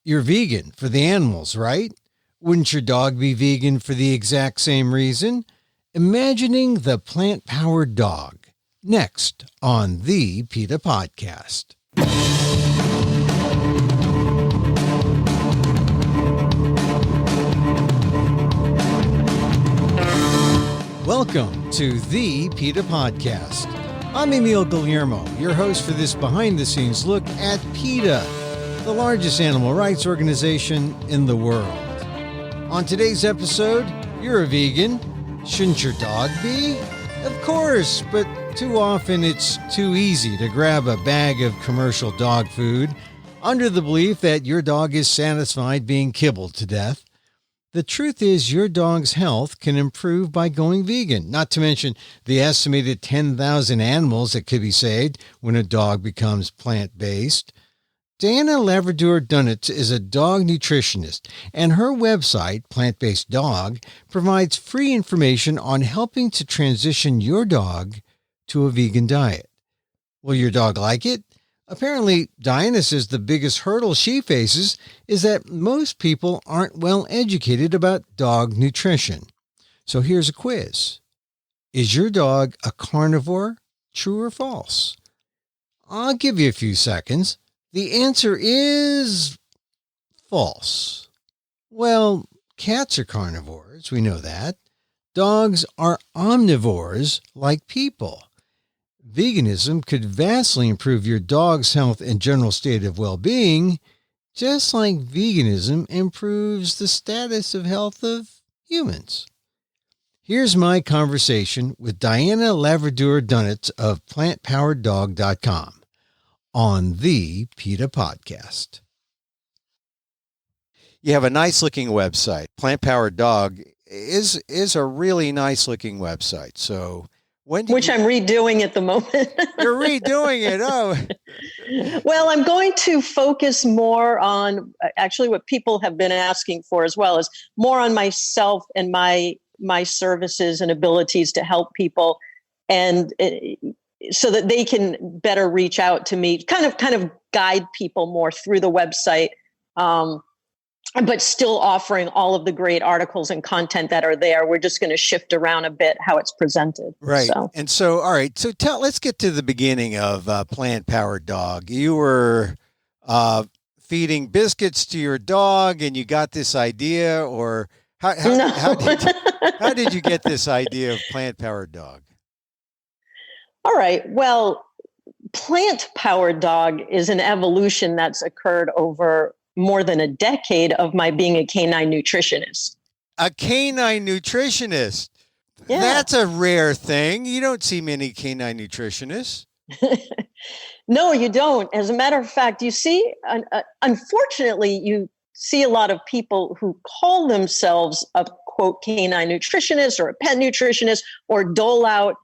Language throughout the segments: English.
you're vegan for the animals, right? Wouldn't your dog be vegan for the exact same reason? Imagining the plant-powered dog. Next on the PETA Podcast. Welcome to the PETA Podcast. I'm Emil Guillermo, your host for this behind-the-scenes look at PETA, the largest animal rights organization in the world. On today's episode, you're a vegan. Shouldn't your dog be? Of course, but too often it's too easy to grab a bag of commercial dog food under the belief that your dog is satisfied being kibbled to death. The truth is your dog's health can improve by going vegan, not to mention the estimated 10,000 animals that could be saved when a dog becomes plant-based. Diana Laverdure-Dunetz is a dog nutritionist, and her website, Plant Based Dog, provides free information on helping to transition your dog to a vegan diet. Will your dog like it? Apparently, Diana says the biggest hurdle she faces is that most people aren't well educated about dog nutrition. So here's a quiz. Is your dog a carnivore? True or false? I'll give you a few seconds. The answer is false. Well, cats are carnivores, we know that. Dogs are omnivores like people. Veganism could vastly improve your dog's health and general state of well-being, just like veganism improves the status of health of humans. Here's my conversation with Diana Laverdure-Dunetz of PlantPoweredDog.com. on the PETA Podcast. You have a nice looking website. Plant Powered Dog is a really nice looking website. So which I'm redoing at the moment. You're redoing it. Oh. Well, I'm going to focus more on actually what people have been asking for as well, is more on myself and my services and abilities to help people, and so that they can better reach out to me, kind of guide people more through the website, but still offering all of the great articles and content that are there. We're just going to shift around a bit how it's presented. Right. So, all right. So let's get to the beginning of Plant Powered Dog. You were feeding biscuits to your dog and you got this idea, or how did you get this idea of Plant Powered Dog? All right. Well, plant-powered dog is an evolution that's occurred over more than a decade of my being a canine nutritionist. A canine nutritionist? Yeah. That's a rare thing. You don't see many canine nutritionists. No, you don't. As a matter of fact, you see, unfortunately, you see a lot of people who call themselves a, quote, canine nutritionist or a pet nutritionist, or dole out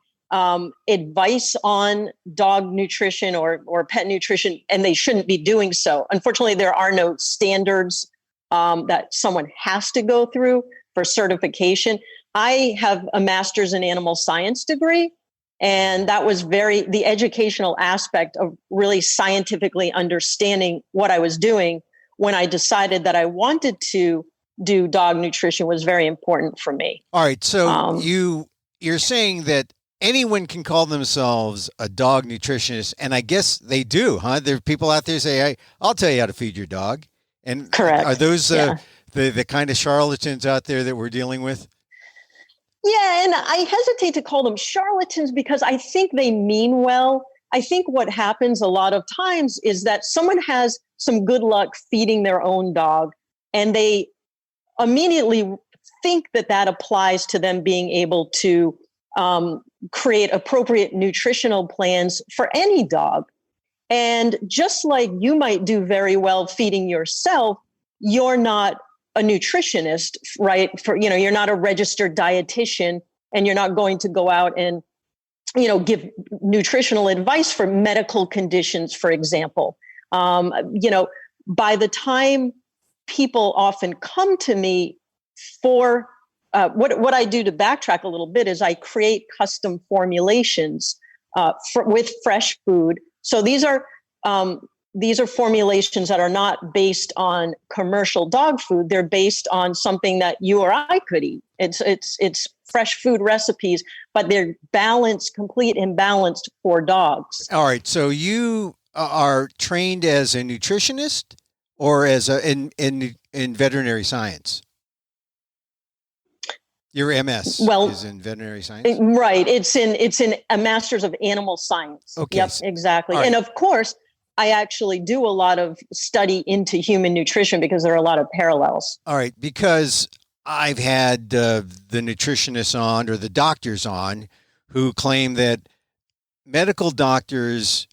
advice on dog nutrition or pet nutrition, and they shouldn't be doing so. Unfortunately, there are no standards that someone has to go through for certification. I have a master's in animal science degree, and that was the educational aspect of really scientifically understanding what I was doing when I decided that I wanted to do dog nutrition was very important for me. All right. So you're saying that anyone can call themselves a dog nutritionist, and I guess they do, huh? There are people out there who say, hey, I'll tell you how to feed your dog. And correct. Are those the kind of charlatans out there that we're dealing with? Yeah, and I hesitate to call them charlatans because I think they mean well. I think what happens a lot of times is that someone has some good luck feeding their own dog, and they immediately think that applies to them being able to create appropriate nutritional plans for any dog. And just like you might do very well feeding yourself, you're not a nutritionist, right? You're not a registered dietitian, and you're not going to go out and, give nutritional advice for medical conditions, for example. By the time people often come to me for what I do, to backtrack a little bit, is I create custom formulations with fresh food. So these are these are formulations that are not based on commercial dog food. They're based on something that you or I could eat. It's fresh food recipes, but they're balanced, complete and balanced for dogs. All right. So you are trained as a nutritionist or as in veterinary science? Your MS is in veterinary science? Right. It's in a master's of animal science. Okay. Yep, exactly. Right. And of course, I actually do a lot of study into human nutrition because there are a lot of parallels. All right. Because I've had the nutritionists on or the doctors on who claim that medical doctors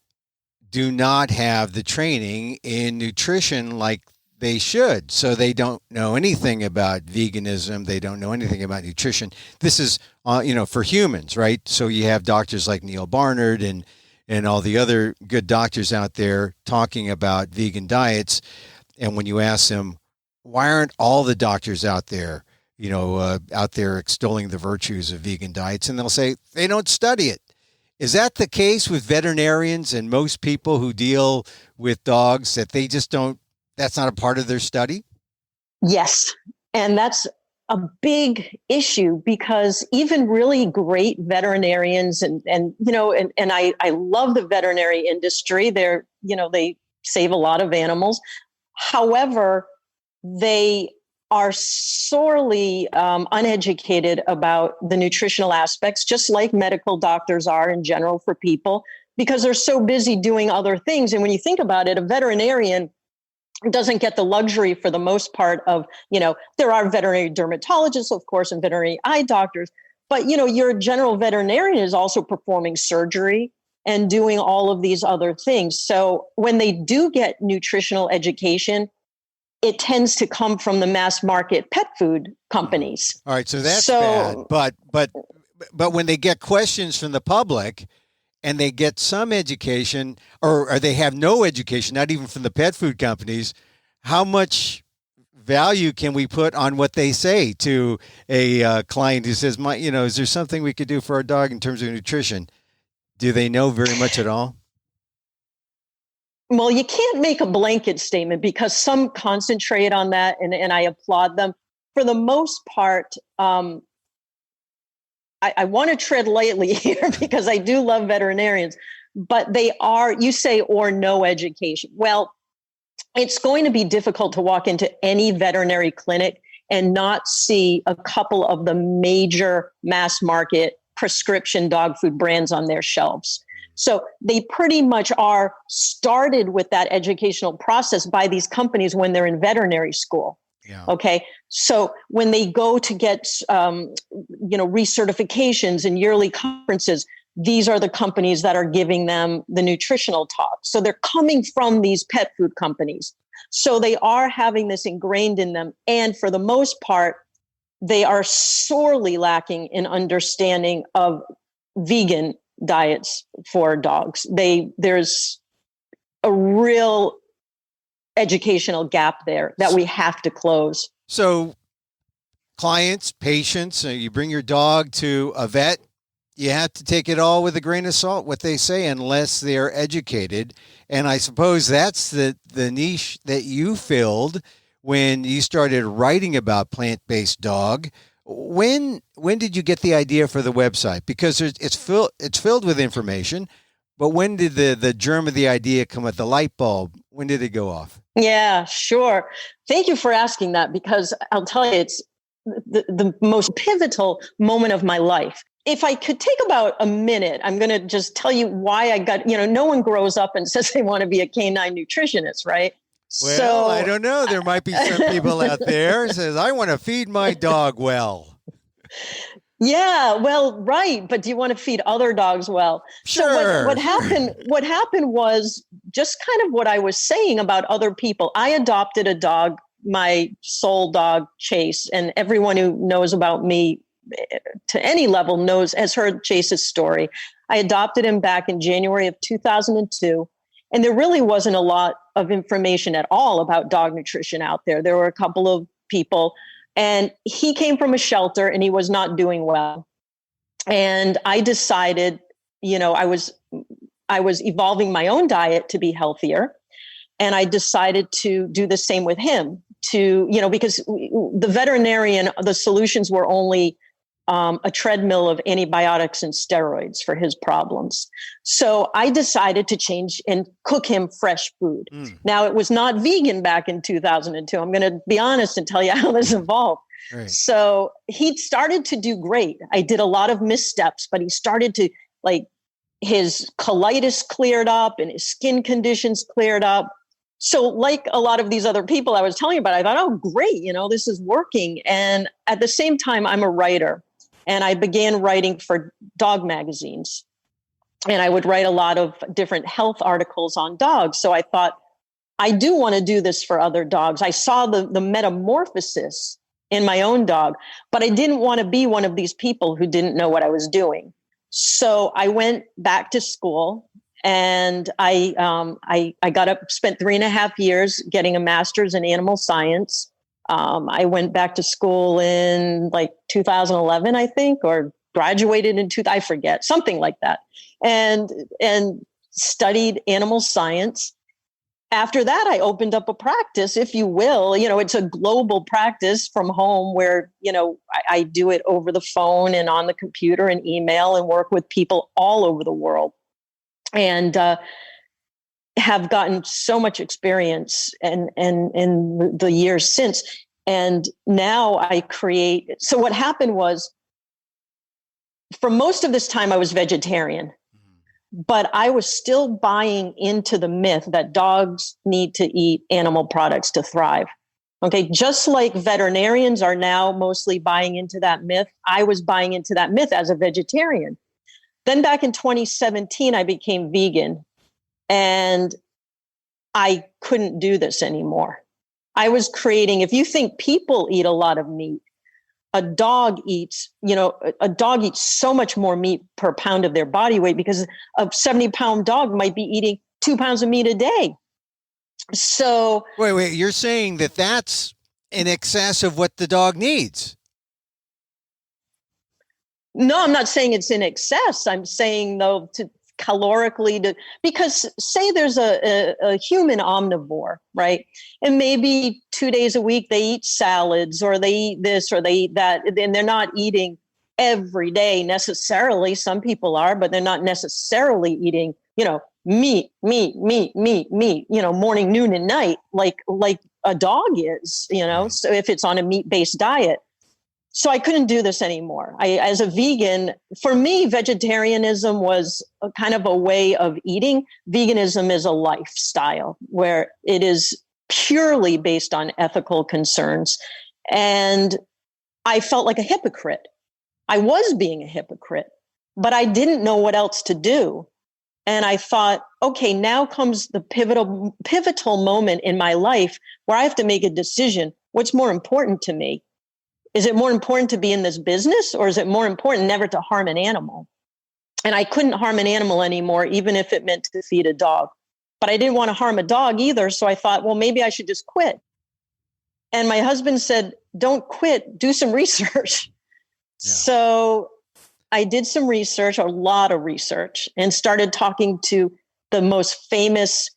do not have the training in nutrition like they should. So they don't know anything about veganism. They don't know anything about nutrition. This is, for humans, right? So you have doctors like Neil Barnard and all the other good doctors out there talking about vegan diets. And when you ask them, why aren't all the doctors out there extolling the virtues of vegan diets? And they'll say they don't study it. Is that the case with veterinarians and most people who deal with dogs, that they just don't, that's not a part of their study? Yes. And that's a big issue because even really great veterinarians and I love the veterinary industry. They save a lot of animals. However, they are sorely uneducated about the nutritional aspects, just like medical doctors are in general for people, because they're so busy doing other things. And when you think about it, a veterinarian doesn't get the luxury for the most part of, there are veterinary dermatologists, of course, and veterinary eye doctors, but, your general veterinarian is also performing surgery and doing all of these other things. So when they do get nutritional education, it tends to come from the mass market pet food companies. All right, so that's bad. But when they get questions from the public and they get some education or they have no education, not even from the pet food companies, how much value can we put on what they say to a client who says, is there something we could do for our dog in terms of nutrition? Do they know very much at all? Well, you can't make a blanket statement because some concentrate on that, and I applaud them. For the most part, I want to tread lightly here because I do love veterinarians, but they are, you say, or no education. Well, it's going to be difficult to walk into any veterinary clinic and not see a couple of the major mass market prescription dog food brands on their shelves. So they pretty much are started with that educational process by these companies when they're in veterinary school. Yeah. Okay. So when they go to get, recertifications and yearly conferences, these are the companies that are giving them the nutritional talk. So they're coming from these pet food companies. So they are having this ingrained in them. And for the most part, they are sorely lacking in understanding of vegan diets for dogs. There's a real educational gap there that we have to close. So clients, patients, you bring your dog to a vet, you have to take it all with a grain of salt, what they say, unless they're educated. And I suppose that's the niche that you filled when you started writing about plant-based dog. When did you get the idea for the website? Because it's filled with information, but when did the germ of the idea come at the light bulb? When did it go off? Yeah, sure. Thank you for asking that, because I'll tell you, it's the most pivotal moment of my life. If I could take about a minute, I'm going to just tell you why I got, no one grows up and says they want to be a canine nutritionist, right? Well, I don't know. There might be some people out there who says, I want to feed my dog well. Yeah, well, right. But do you want to feed other dogs well? Sure. So what happened was just kind of what I was saying about other people. I adopted a dog, my soul dog, Chase, and everyone who knows about me to any level has heard Chase's story. I adopted him back in January of 2002. And there really wasn't a lot of information at all about dog nutrition out there. There were a couple of people, and he came from a shelter and he was not doing well. And I decided, I was evolving my own diet to be healthier. And I decided to do the same with him because the veterinarian, the solutions were only a treadmill of antibiotics and steroids for his problems. So I decided to change and cook him fresh food. Now, it was not vegan back in 2002. I'm going to be honest and tell you how this evolved. Right. So he started to do great. I did a lot of missteps, but he started to, like, his colitis cleared up and his skin conditions cleared up. So like a lot of these other people I was telling you about, I thought, oh, great, this is working. And at the same time, I'm a writer, and I began writing for dog magazines. And I would write a lot of different health articles on dogs. So I thought, I do want to do this for other dogs. I saw the metamorphosis in my own dog, but I didn't want to be one of these people who didn't know what I was doing. So I went back to school, and I spent 3.5 years getting a master's in animal science. I went back to school in like 2011, I think, or graduated in I forget, something like that, and studied animal science. After that, I opened up a practice, if you will. It's a global practice from home where, I do it over the phone and on the computer and email, and work with people all over the world, and have gotten so much experience and in the years since. And now I create. So what happened was, for most of this time, I was vegetarian. But I was still buying into the myth that dogs need to eat animal products to thrive. Okay, just like veterinarians are now mostly buying into that myth, I was buying into that myth as a vegetarian. Then back in 2017, I became vegan, and I couldn't do this anymore. I was creating, if you think people eat a lot of meat, a dog eats so much more meat per pound of their body weight, because a 70-pound dog might be eating 2 pounds of meat a day. So wait, you're saying that that's in excess of what the dog needs? No, I'm not saying it's in excess. I'm saying, though, because say there's a human omnivore, right? And maybe 2 days a week they eat salads, or they eat this, or they eat that. And they're not eating every day necessarily. Some people are, but they're not necessarily eating, meat, morning, noon, and night, like a dog is, so if it's on a meat-based diet. So I couldn't do this anymore. As a vegan, for me, vegetarianism was a kind of a way of eating. Veganism is a lifestyle where it is purely based on ethical concerns. And I felt like a hypocrite. I was being a hypocrite, but I didn't know what else to do. And I thought, okay, now comes the pivotal moment in my life where I have to make a decision. What's more important to me? Is it more important to be in this business, or is it more important never to harm an animal? And I couldn't harm an animal anymore, even if it meant to feed a dog. But I didn't want to harm a dog either. So I thought, well, maybe I should just quit. And my husband said, don't quit, do some research. Yeah. So I did some research, a lot of research, and started talking to the most famous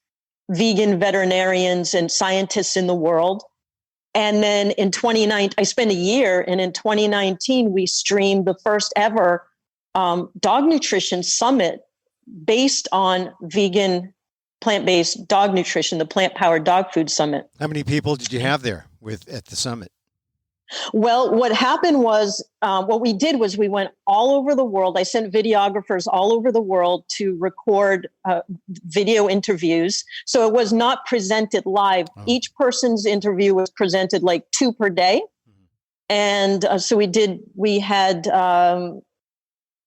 vegan veterinarians and scientists in the world. And then in 2019, I spent a year, and in 2019, we streamed the first ever dog nutrition summit based on vegan, plant-based dog nutrition, the Plant-Powered Dog Food Summit. How many people did you have there at the summit? Well, what happened was, what we did was we went all over the world. I sent videographers all over the world to record video interviews. So it was not presented live. Oh. Each person's interview was presented like 2 per day. And so we had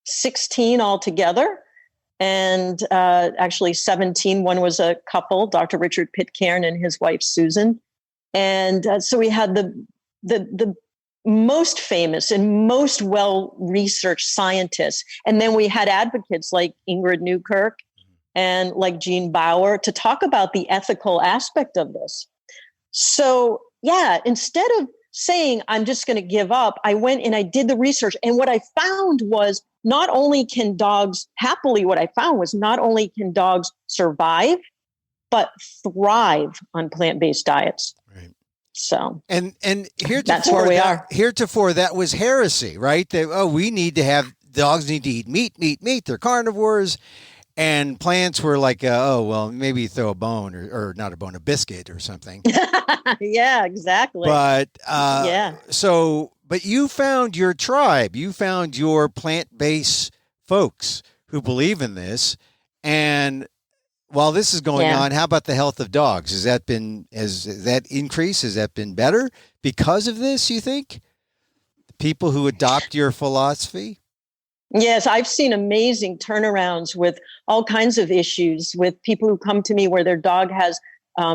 16 altogether. And actually 17. One was a couple, Dr. Richard Pitcairn and his wife, Susan. And so we had the most famous and most well-researched scientists. And then we had advocates like Ingrid Newkirk and like Jean Bauer to talk about the ethical aspect of this. So yeah, instead of saying, I'm just going to give up, I went and I did the research. And what I found was not only can dogs survive, but thrive on plant-based diets. Right. So, and heretofore, that's where we are. Heretofore, that was heresy, right? We need to have dogs need to eat meat. They're carnivores. And plants were like, maybe throw a bone or not a bone, a biscuit or something. Yeah, exactly. But but you found your tribe. You found your plant-based folks who believe in this. And while this is going on, how about the health of dogs? Has that increased? Has that been better because of this, you think? People who adopt your philosophy? Yes, I've seen amazing turnarounds with all kinds of issues with people who come to me where their dog has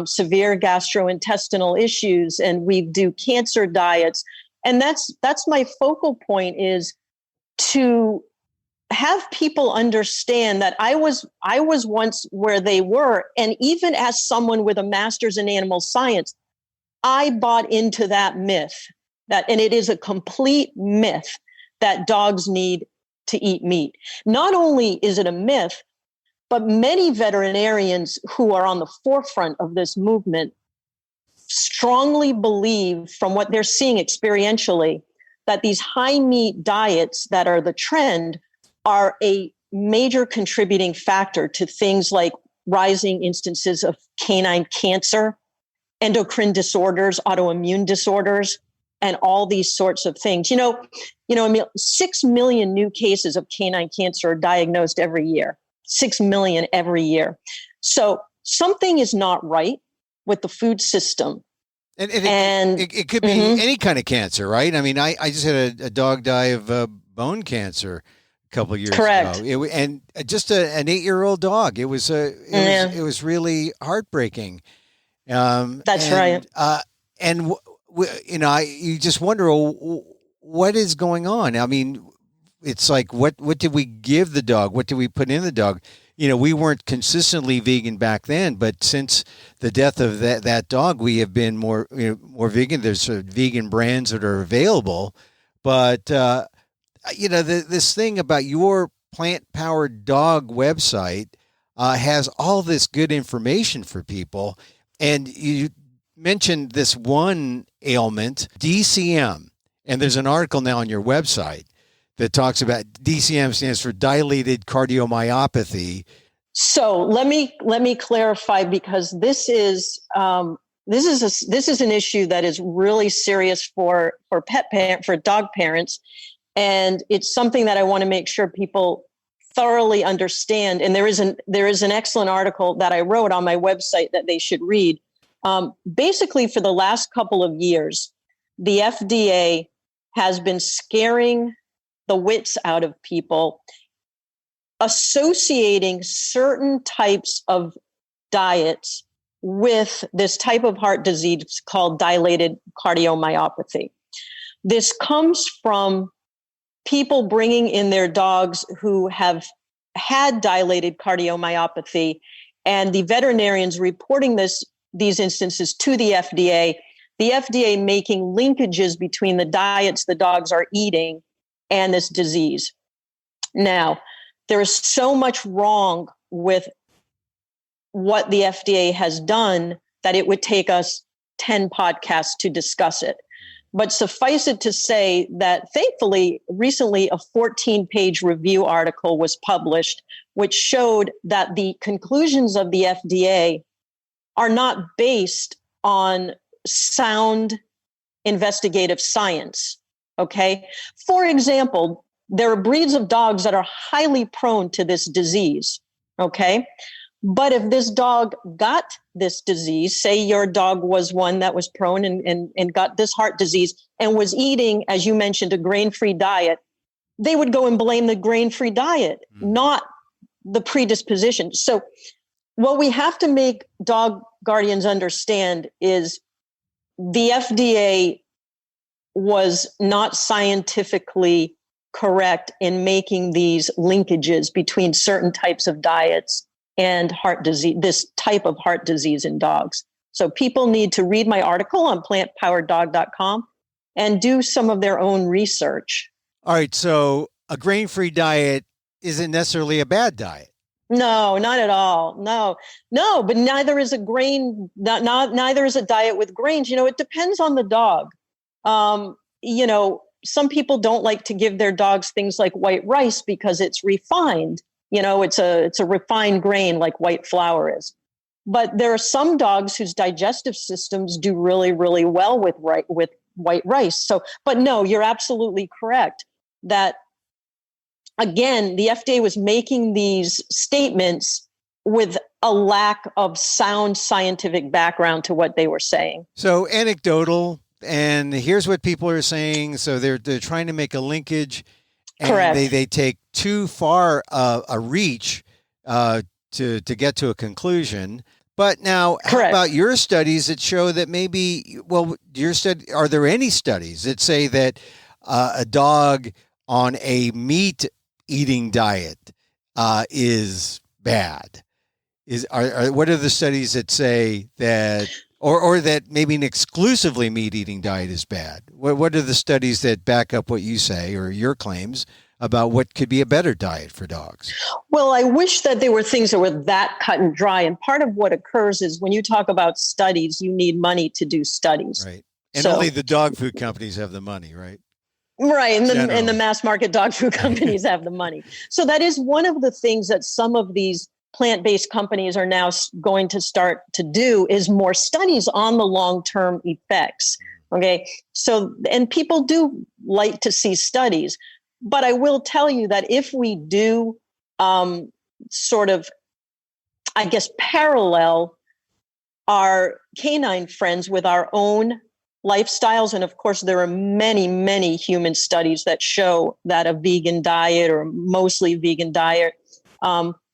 severe gastrointestinal issues, and we do cancer diets. And that's my focal point, is to have people understand that I was once where they were. And even as someone with a master's in animal science, I bought into that myth and it is a complete myth that dogs need to eat meat. Not only is it a myth, but many veterinarians who are on the forefront of this movement strongly believe, from what they're seeing experientially, that these high meat diets that are the trend are a major contributing factor to things like rising instances of canine cancer, endocrine disorders, autoimmune disorders, and all these sorts of things. Emil, 6 million new cases of canine cancer are diagnosed every year. 6 million every year. So something is not right with the food system. And it could be any kind of cancer, right? I mean, I just had a dog die of bone cancer a couple of years ago. And just an 8-year-old dog. It was really heartbreaking. That's right. You just wonder, what is going on? I mean, it's like, what did we give the dog? What did we put in the dog? We weren't consistently vegan back then, but since the death of that dog, we have been more vegan. There's vegan brands that are available, but this thing about your plant-powered dog website has all this good information for people, and you mentioned this one ailment, DCM, and there's an article now on your website that talks about DCM stands for dilated cardiomyopathy. So let me clarify, because this is an issue that is really serious for dog parents, and it's something that I want to make sure people thoroughly understand. And there is an excellent article that I wrote on my website that they should read. Basically, for the last couple of years, the FDA has been scaring the wits out of people, associating certain types of diets with this type of heart disease called dilated cardiomyopathy. This comes from people bringing in their dogs who have had dilated cardiomyopathy, and the veterinarians reporting these instances to the FDA making linkages between the diets the dogs are eating and this disease. Now, there is so much wrong with what the FDA has done that it would take us 10 podcasts to discuss it. But suffice it to say that, thankfully, recently a 14-page review article was published, which showed that the conclusions of the FDA are not based on sound investigative science. Okay. For example, there are breeds of dogs that are highly prone to this disease. Okay. But if this dog got this disease, say your dog was one that was prone and got this heart disease and was eating, as you mentioned, a grain-free diet, they would go and blame the grain-free diet, not the predisposition. So what we have to make dog guardians understand is the FDA was not scientifically correct in making these linkages between certain types of diets and heart disease, this type of heart disease in dogs. So people need to read my article on plantpowereddog.com and do some of their own research. All right. So a grain-free diet isn't necessarily a bad diet. No, not at all. No, but neither is a grain, neither is a diet with grains. It depends on the dog. Some people don't like to give their dogs things like white rice because it's refined. It's a refined grain like white flour is. But there are some dogs whose digestive systems do really, really well with white rice. So, but no, you're absolutely correct that, again, the FDA was making these statements with a lack of sound scientific background to what they were saying. So anecdotal, and here's what people are saying. So they're trying to make a linkage, and Correct. they take too far a reach to get to a conclusion. But now, how Correct. about your studies that show that maybe, are there any studies that say that a dog on a meat eating diet is bad? What are the studies that say that, or that maybe an exclusively meat eating diet is bad? What are the studies that back up what you say or your claims about what could be a better diet for dogs? Well, I wish that there were things that were that cut and dry. And part of what occurs is when you talk about studies, you need money to do studies. Right. And only the dog food companies have the money, right? Right. And the mass market dog food companies have the money. So that is one of the things that some of these plant-based companies are now going to start to do is more studies on the long-term effects. Okay. So, and people do like to see studies. But I will tell you that if we do sort of, I guess, parallel our canine friends with our own lifestyles, and of course, there are many, many human studies that show that a vegan diet or mostly vegan diet,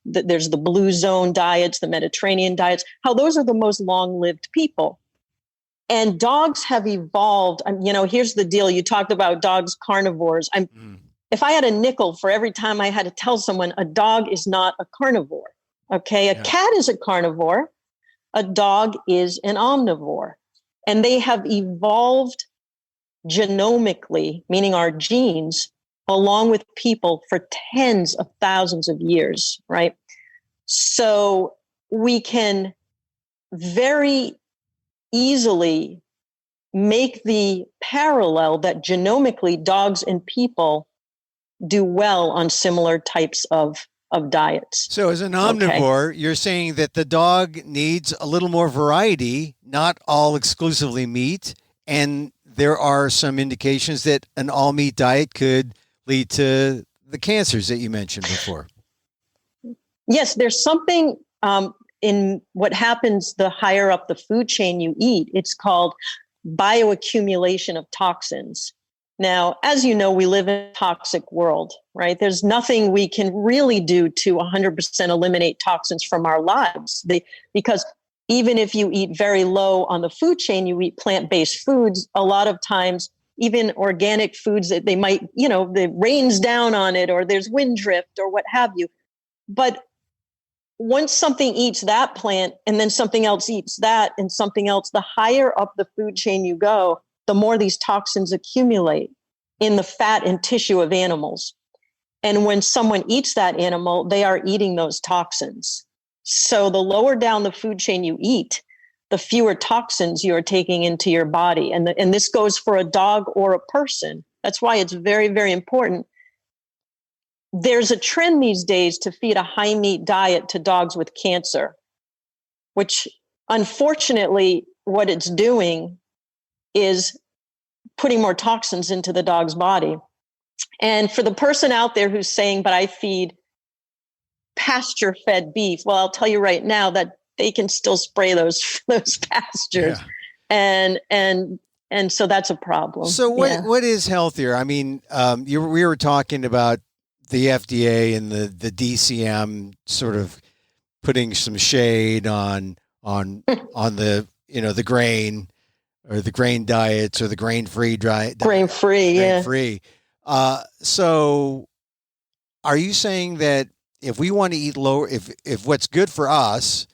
there's the blue zone diets, the Mediterranean diets, how those are the most long-lived people. And dogs have evolved. Here's the deal. You talked about dogs, carnivores. If I had a nickel for every time I had to tell someone a dog is not a carnivore, okay? A cat is a carnivore. A dog is an omnivore. And they have evolved genomically, meaning our genes, along with people for tens of thousands of years, right? So we can very easily make the parallel that genomically dogs and people do well on similar types of diets. So as an omnivore, you're saying that the dog needs a little more variety, not all exclusively meat. And there are some indications that an all meat diet could lead to the cancers that you mentioned before. Yes, there's something in what happens the higher up the food chain you eat. It's called bioaccumulation of toxins. Now, as you know, we live in a toxic world, right? There's nothing we can really do to 100% eliminate toxins from our lives. Because even if you eat very low on the food chain, you eat plant-based foods, a lot of times, even organic foods that they might, the rains down on it or there's wind drift or what have you. But once something eats that plant and then something else eats that and something else, the higher up the food chain you go, the more these toxins accumulate in the fat and tissue of animals. And when someone eats that animal, they are eating those toxins. So the lower down the food chain you eat, the fewer toxins you're taking into your body. And this goes for a dog or a person. That's why it's very, very important. There's a trend these days to feed a high meat diet to dogs with cancer, which unfortunately, what it's doing is putting more toxins into the dog's body. And for the person out there who's saying, but I feed pasture-fed beef, well, I'll tell you right now that they can still spray those pastures. Yeah. And so that's a problem. So what is healthier? I mean, we were talking about the FDA and the DCM sort of putting some shade on the, the grain, or the grain diets, or the grain-free diet. Grain-free, Grain-free. So are you saying that if we want to eat lower, if what's good for us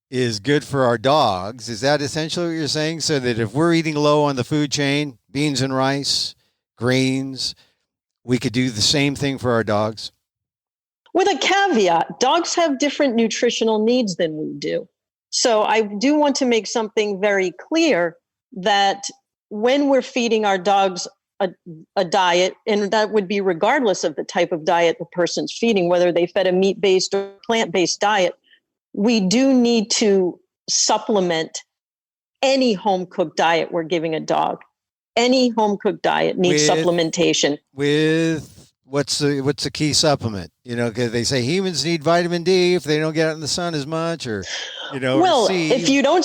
is good for our dogs, is that essentially what you're saying? So that if we're eating low on the food chain, beans and rice, greens, we could do the same thing for our dogs? With a caveat, dogs have different nutritional needs than we do. So I do want to make something very clear that when we're feeding our dogs a diet, and that would be regardless of the type of diet the person's feeding, whether they fed a meat-based or plant-based diet, we do need to supplement any home-cooked diet we're giving a dog. Any home-cooked diet needs supplementation. With what's the key supplement? Because they say humans need vitamin D if they don't get out in the sun as much, or well, C. if you don't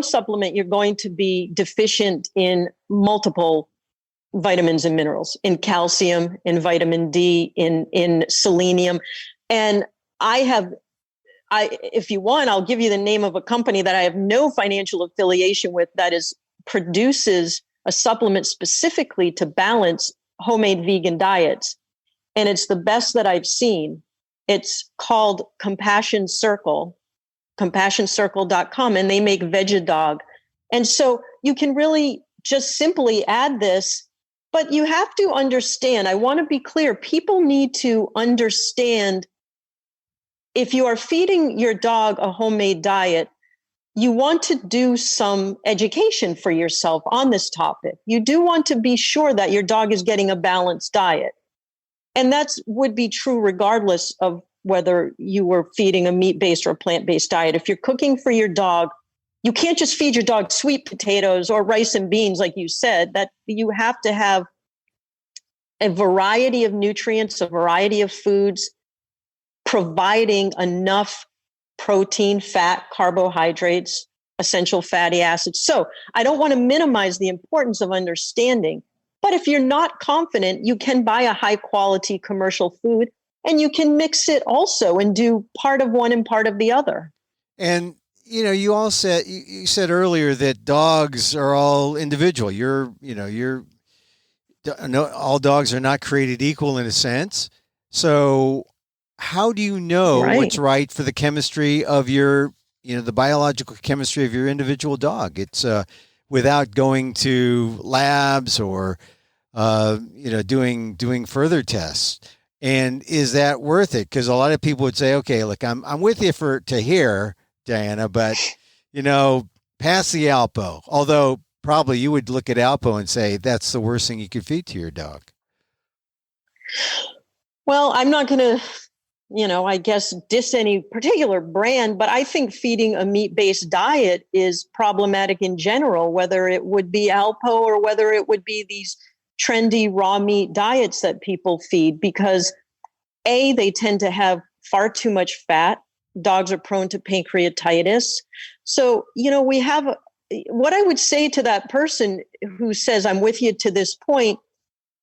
supplement, you're going to be deficient in multiple vitamins and minerals, in calcium, in vitamin D, in selenium. And if you want, I'll give you the name of a company that I have no financial affiliation with that produces a supplement specifically to balance homemade vegan diets. And it's the best that I've seen. It's called Compassion Circle, compassioncircle.com, and they make Vegadog. And so you can really just simply add this, but you have to understand, I want to be clear, people need to understand if you are feeding your dog a homemade diet, you want to do some education for yourself on this topic. You do want to be sure that your dog is getting a balanced diet. And that would be true regardless of whether you were feeding a meat-based or plant-based diet. If you're cooking for your dog, you can't just feed your dog sweet potatoes or rice and beans, like you said, that you have to have a variety of nutrients, a variety of foods, providing enough protein, fat, carbohydrates, essential fatty acids. So I don't want to minimize the importance of understanding, but if you're not confident, you can buy a high quality commercial food and you can mix it also and do part of one and part of the other. And you said earlier that dogs are all individual. All dogs are not created equal in a sense. So how do you know what's right for the chemistry of the biological chemistry of your individual dog? It's without going to labs or doing further tests. And is that worth it? Because a lot of people would say, okay, look, I'm with you to here, Diana, but pass the Alpo. Although probably you would look at Alpo and say that's the worst thing you could feed to your dog. Well, I'm not going to, I guess diss any particular brand, but I think feeding a meat-based diet is problematic in general, whether it would be Alpo or whether it would be these trendy raw meat diets that people feed, because they tend to have far too much fat. Dogs are prone to pancreatitis. So, we have what I would say to that person who says, I'm with you to this point,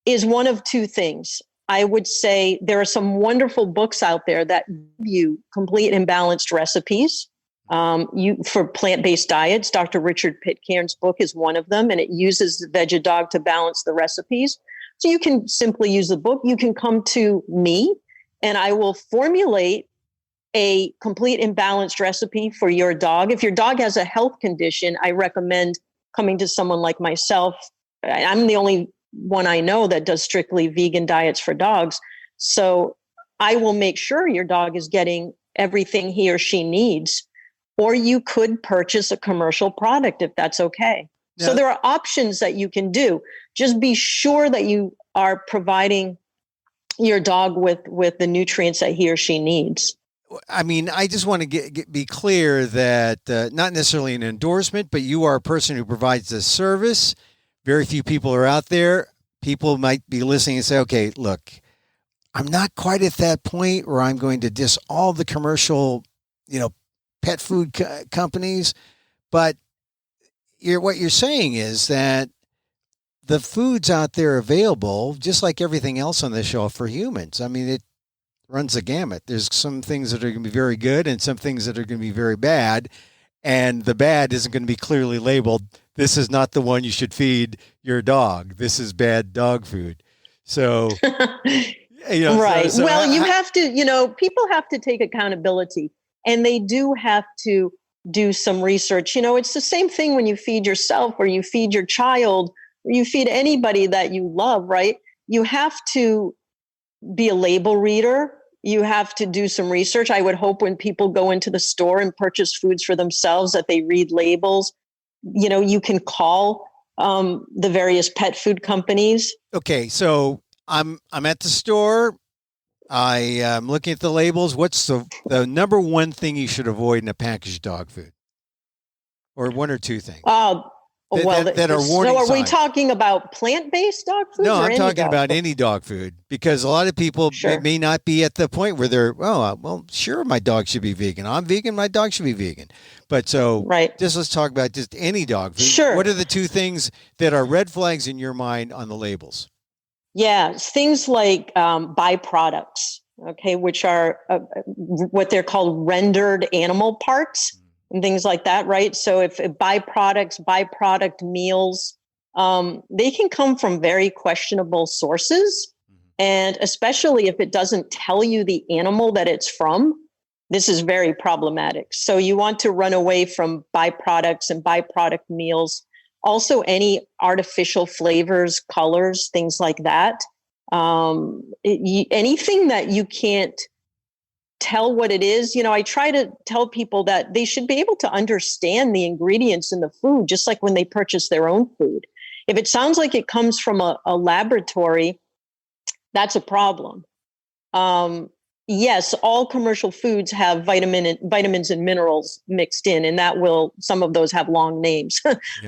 is one of two things. I would say there are some wonderful books out there that give you complete and balanced recipes for plant-based diets. Dr. Richard Pitcairn's book is one of them, and it uses the Vegadog to balance the recipes. So you can simply use the book. You can come to me, and I will formulate a complete and balanced recipe for your dog. If your dog has a health condition, I recommend coming to someone like myself. I'm the only one I know that does strictly vegan diets for dogs. So I will make sure your dog is getting everything he or she needs. Or you could purchase a commercial product if that's okay. Yeah. So there are options that you can do. Just be sure that you are providing your dog with the nutrients that he or she needs. I mean, I just want to be clear that not necessarily an endorsement, but you are a person who provides this service. Very few people are out there. People might be listening and say, okay, look, I'm not quite at that point where I'm going to diss all the commercial, pet food companies. But what you're saying is that the foods out there available, just like everything else on the shelf for humans, I mean, it runs the gamut. There's some things that are going to be very good and some things that are going to be very bad. And the bad isn't going to be clearly labeled. This is not the one you should feed your dog. This is bad dog food. So, right. Well, you have to, people have to take accountability, and they do have to do some research. It's the same thing when you feed yourself or you feed your child or you feed anybody that you love, right? You have to be a label reader. You have to do some research. I would hope when people go into the store and purchase foods for themselves that they read labels. You can call the various pet food companies. Okay, so I'm at the store. I am looking at the labels. What's the number one thing you should avoid in a packaged dog food? Or one or two things? That are warning So are we signs. talking about plant-based dog food? No, I'm talking about any dog food, because a lot of people may not be at the point where they're, well, sure, my dog should be vegan. I'm vegan, my dog should be vegan. But just let's talk about just any dog food. Sure. What are the two things that are red flags in your mind on the labels? Yeah, things like byproducts, okay, which are what they're called rendered animal parts and things like that, right? So if byproduct meals, they can come from very questionable sources. And especially if it doesn't tell you the animal that it's from, this is very problematic. So you want to run away from byproducts and byproduct meals. Also, any artificial flavors, colors, things like that. Anything that you can't tell what it is. I try to tell people that they should be able to understand the ingredients in the food, just like when they purchase their own food. If it sounds like it comes from a laboratory, that's a problem. Yes, all commercial foods have vitamins and minerals mixed in, and some of those have long names,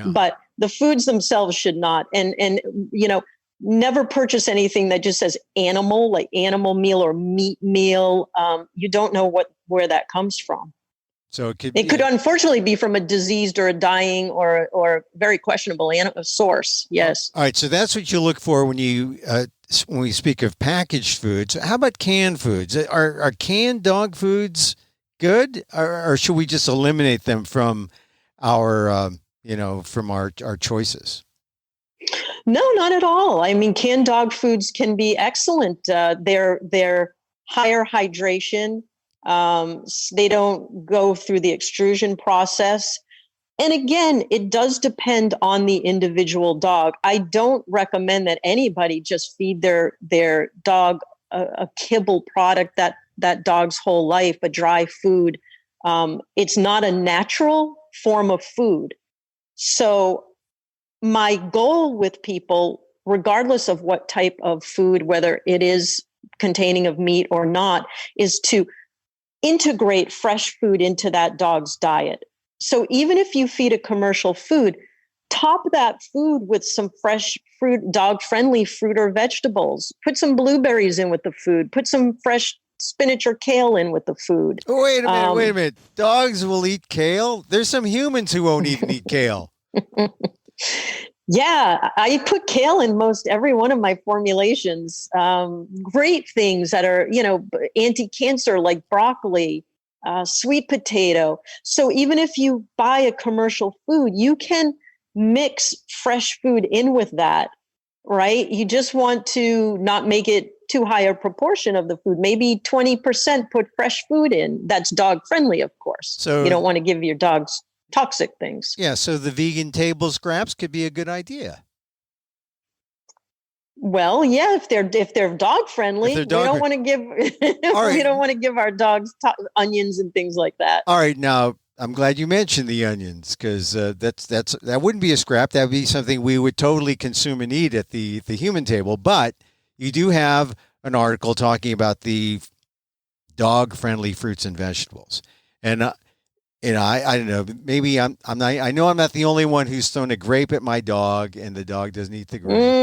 but the foods themselves should not. And never purchase anything that just says animal, like animal meal or meat meal. You don't know where that comes from. So it could unfortunately be from a diseased or a dying or very questionable source. Yes. All right. So that's what you look for when we speak of packaged foods. How about canned foods? Are canned dog foods good, or should we just eliminate them from our choices? No, not at all. I mean, canned dog foods can be excellent. They're higher hydration. They don't go through the extrusion process. And again, it does depend on the individual dog. I don't recommend that anybody just feed their dog a kibble product that dog's whole life, a dry food. It's not a natural form of food. So my goal with people, regardless of what type of food, whether it is containing of meat or not, is to integrate fresh food into that dog's diet. So even if you feed a commercial food, top that food with some fresh fruit, dog-friendly fruit or vegetables. Put some blueberries in with the food. Put some fresh spinach or kale in with the food. Wait a minute. Dogs will eat kale? There's some humans who won't even eat kale. Yeah, I put kale in most every one of my formulations. Great things that are, anti-cancer, like broccoli, sweet potato. So even if you buy a commercial food, you can mix fresh food in with that, right? You just want to not make it too high a proportion of the food. Maybe 20% put fresh food in. That's dog friendly, of course. So you don't want to give your dogs toxic things. Yeah, so the vegan table scraps could be a good idea. Well, yeah, if they're dog friendly, we don't want to give we don't want to give our dogs onions and things like that. All right, now I'm glad you mentioned the onions, because that wouldn't be a scrap. That would be something we would totally consume and eat at the human table. But you do have an article talking about the dog friendly fruits and vegetables, and I don't know. Maybe I'm not. I know I'm not the only one who's thrown a grape at my dog, and the dog doesn't eat the grape.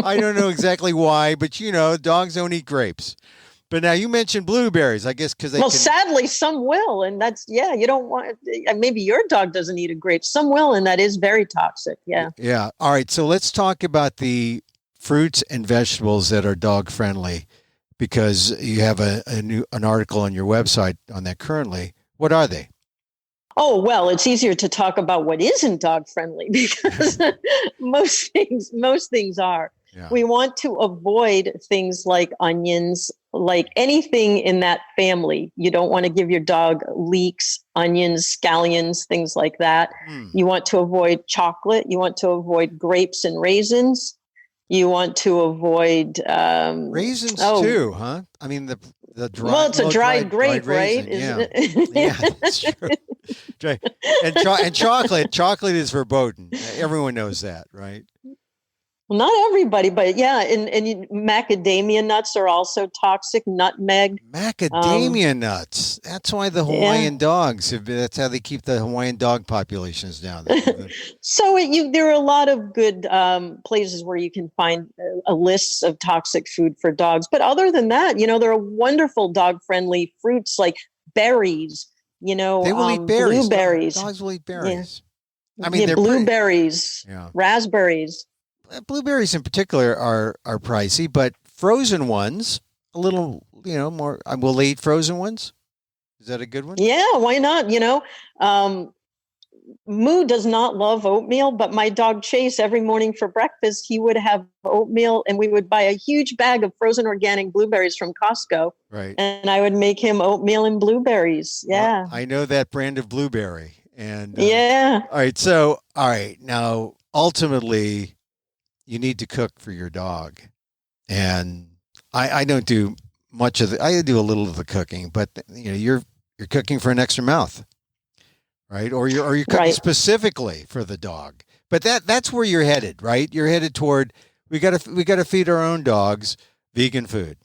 I don't know exactly why, but dogs don't eat grapes. But now you mentioned blueberries, I guess, because sadly, some will, and that's you don't want. Maybe your dog doesn't eat a grape. Some will, and that is very toxic. Yeah. Yeah. All right. So let's talk about the fruits and vegetables that are dog friendly, because you have an article on your website on that currently. What are they? Oh, well, it's easier to talk about what isn't dog friendly, because most things are. Yeah. We want to avoid things like onions, like anything in that family. You don't want to give your dog leeks, onions, scallions, things like that. You want to avoid chocolate. You want to avoid grapes and raisins. You want to avoid raisins too, huh? I mean the dry. Well, it's a dried grape, right? Raisin. Isn't Yeah, it? yeah, that's true. And chocolate. Chocolate is verboten. Everyone knows that, right? Well, not everybody, but yeah, and macadamia nuts are also toxic. Nutmeg. Macadamia nuts. That's why the Hawaiian dogs have been, that's how they keep the Hawaiian dog populations down. So there are a lot of good places where you can find a list of toxic food for dogs. But other than that, there are wonderful dog-friendly fruits like berries. They will eat berries. Blueberries. Dogs will eat berries. Yeah. I mean, they're blueberries, raspberries. Blueberries in particular are pricey, but frozen ones, a little, more. Will they eat frozen ones? Is that a good one? Yeah, why not? Moo does not love oatmeal, but my dog Chase, every morning for breakfast, he would have oatmeal, and we would buy a huge bag of frozen organic blueberries from Costco. Right. And I would make him oatmeal and blueberries. Yeah. Well, I know that brand of blueberry. And yeah. All right. Now, ultimately, you need to cook for your dog. And I don't do much of I do a little of the cooking, but you're cooking for an extra mouth. Right. Or you're cooking specifically for the dog. But that's where you're headed, right? You're headed toward we gotta feed our own dogs vegan food.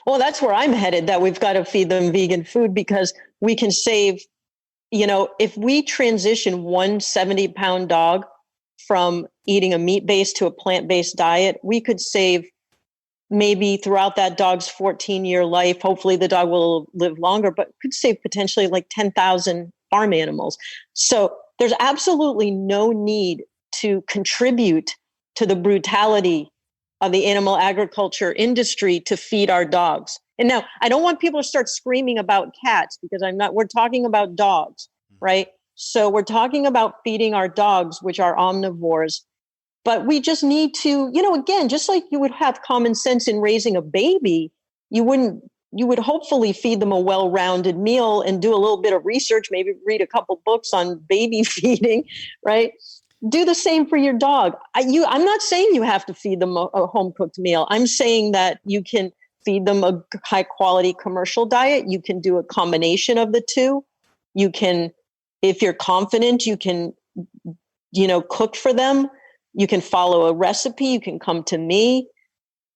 Well, that's where I'm headed, that we've got to feed them vegan food, because we can save, if we transition one 70-pound dog from eating a meat-based to a plant-based diet, we could save maybe throughout that dog's 14-year life. Hopefully the dog will live longer, but could save potentially like 10,000 farm animals. So there's absolutely no need to contribute to the brutality of the animal agriculture industry to feed our dogs. And now I don't want people to start screaming about cats, because we're talking about dogs, right? So we're talking about feeding our dogs, which are omnivores. But we just need to, again, just like you would have common sense in raising a baby, you would hopefully feed them a well-rounded meal and do a little bit of research, maybe read a couple books on baby feeding, right? Do the same for your dog. I'm not saying you have to feed them a home-cooked meal. I'm saying that you can feed them a high-quality commercial diet. You can do a combination of the two. You can, if you're confident, you can, cook for them. You can follow a recipe. You can come to me.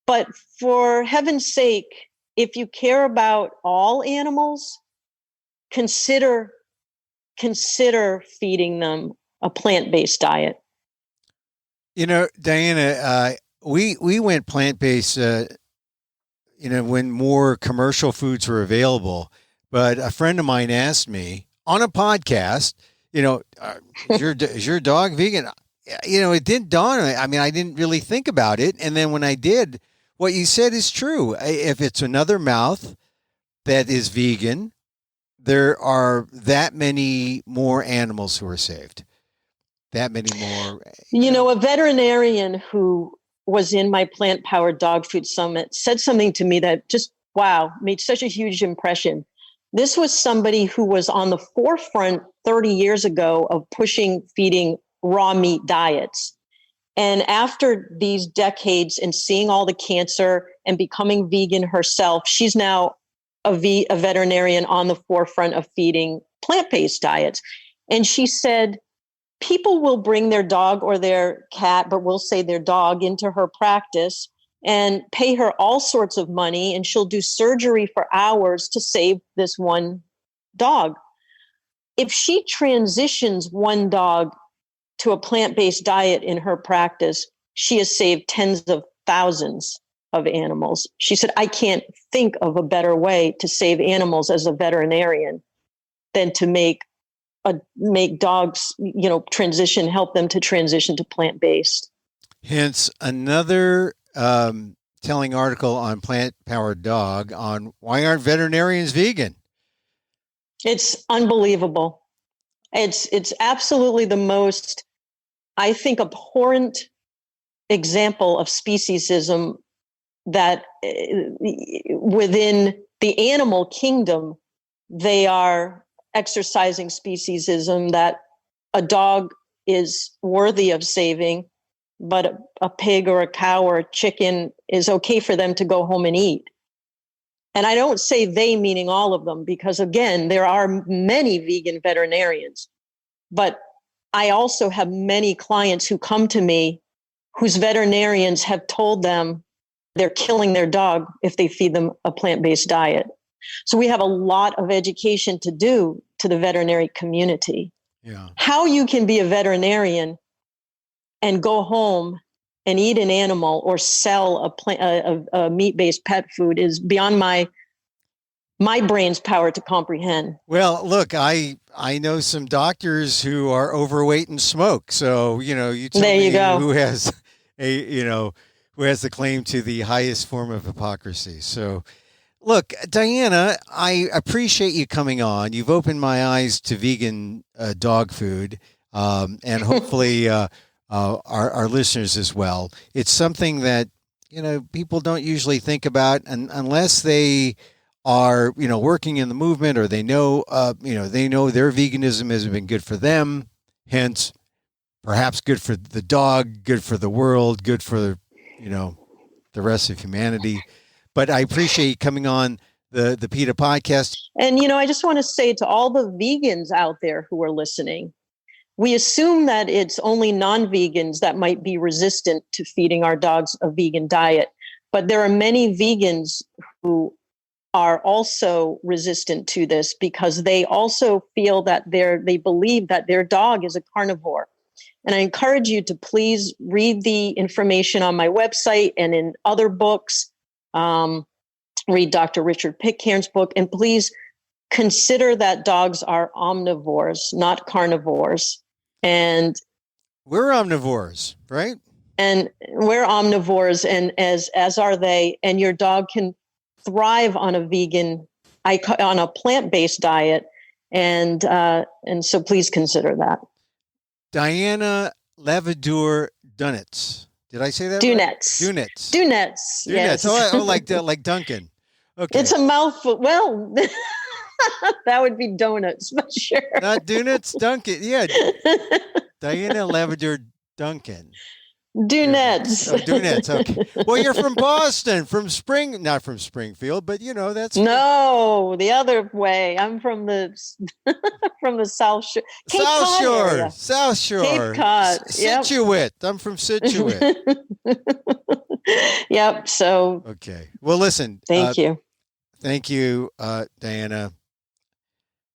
But for heaven's sake, if you care about all animals, consider feeding them a plant-based diet. Diana, we went plant-based, when more commercial foods were available. But a friend of mine asked me on a podcast, is your dog vegan? It didn't dawn on me. I mean, I didn't really think about it. And then when I did, what you said is true. If it's another mouth that is vegan, there are that many more animals who are saved. That many more. A veterinarian who was in my plant-powered dog food summit said something to me that just, made such a huge impression. This was somebody who was on the forefront 30 years ago of pushing feeding raw meat diets. And after these decades and seeing all the cancer and becoming vegan herself, she's now a veterinarian on the forefront of feeding plant-based diets. And she said, people will bring their dog or their cat, but we'll say their dog, into her practice and pay her all sorts of money, and she'll do surgery for hours to save this one dog. If she transitions one dog to a plant-based diet in her practice, she has saved tens of thousands of animals. She said, I can't think of a better way to save animals as a veterinarian than to make dogs, help them to transition to plant-based. Hence another telling article on Plant-Powered Dog on why aren't veterinarians vegan? It's unbelievable. It's absolutely the most, I think, abhorrent example of speciesism that within the animal kingdom, they are exercising speciesism, that a dog is worthy of saving but a pig or a cow or a chicken is okay for them to go home and eat. And I don't say they, meaning all of them, because again, there are many vegan veterinarians, but I also have many clients who come to me whose veterinarians have told them they're killing their dog if they feed them a plant-based diet. So we have a lot of education to do to the veterinary community. Yeah. How you can be a veterinarian and go home and eat an animal or sell a meat-based pet food is beyond my brain's power to comprehend. Well, look, I know some doctors who are overweight and smoke. So, you tell me who has who has the claim to the highest form of hypocrisy. So, look, Diana, I appreciate you coming on. You've opened my eyes to vegan dog food, and hopefully our listeners as well. It's something that, people don't usually think about, and unless they are, working in the movement, or they know their veganism has been good for them, hence perhaps good for the dog, good for the world, good for, the rest of humanity. But I appreciate you coming on the PETA podcast. And, I just want to say to all the vegans out there who are listening, we assume that it's only non-vegans that might be resistant to feeding our dogs a vegan diet. But there are many vegans who are also resistant to this because they also feel that they believe that their dog is a carnivore. And I encourage you to please read the information on my website and in other books. Read Dr. Richard Pitcairn's book, and please consider that dogs are omnivores, not carnivores. And we're omnivores, right? And we're omnivores, and as are they. And your dog can thrive on a plant-based diet, and so please consider that. Diana Laverdure-Dunetz. Did I say that? Dunetz. Right? Dunetz. Yes. Oh, like Duncan. Okay. It's a mouthful. Well, that would be donuts, but sure. Not Dunetz, Duncan. Yeah. Diana Laverdure-Duncan. Dunetz. Oh, Dunetz. Okay. Well, you're from Boston, not from Springfield, but that's no, the other way. I'm from the South Shore. South Shore. Cape Cod. Scituate. I'm from Scituate. Yep. So. Okay. Well, listen. Thank you. Thank you, Diana.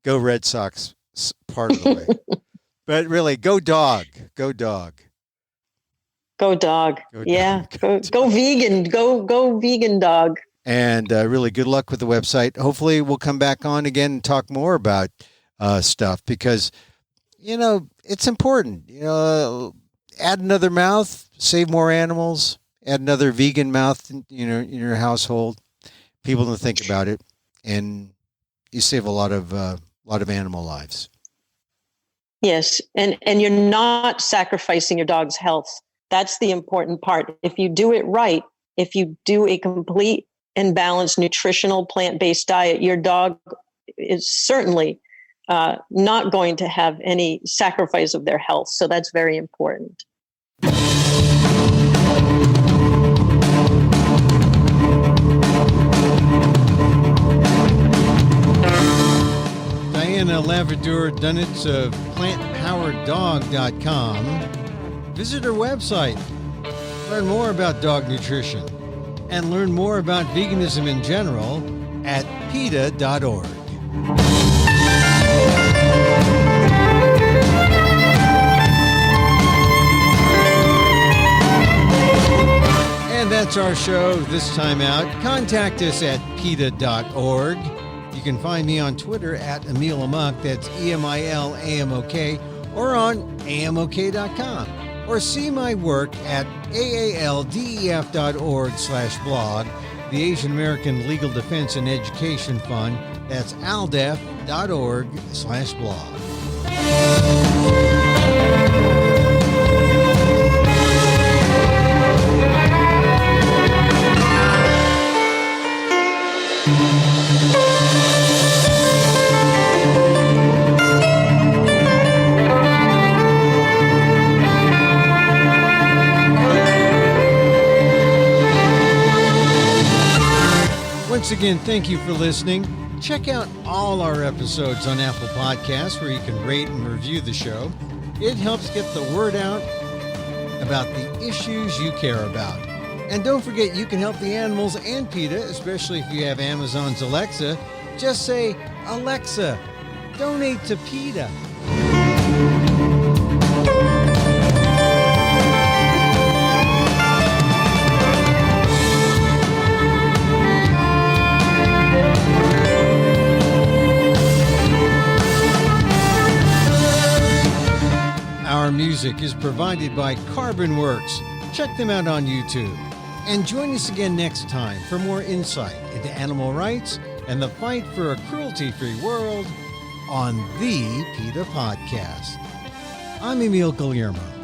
Go Red Sox part of the way, but really, go dog. Go dog. Go dog. Yeah. Go vegan. Go vegan dog. And really good luck with the website. Hopefully we'll come back on again and talk more about stuff because, it's important. Add another mouth, save more animals, add another vegan mouth in your household. People don't think about it, and you save a lot of animal lives. Yes. And you're not sacrificing your dog's health. That's the important part. If you do it right, if you do a complete and balanced nutritional plant-based diet, your dog is certainly not going to have any sacrifice of their health. So that's very important. Diana Laverdure-Dunetz of plantpowereddog.com. Visit her website, learn more about dog nutrition, and learn more about veganism in general at PETA.org. And that's our show this time out. Contact us at PETA.org. You can find me on Twitter at Emil Amok, that's EMILAMOK, or on AMOK.com. Or see my work at aaldef.org/blog, the Asian American Legal Defense and Education Fund. That's aldef.org/blog. Once again, thank you for listening. Check out all our episodes on Apple Podcasts where you can rate and review the show. It helps get the word out about the issues you care about. And don't forget, you can help the animals and PETA, especially if you have Amazon's Alexa. Just say, Alexa, donate to PETA. Our music is provided by Carbon Works. Check them out on YouTube. And join us again next time for more insight into animal rights and the fight for a cruelty-free world on the PETA Podcast. I'm Emil Guillermo.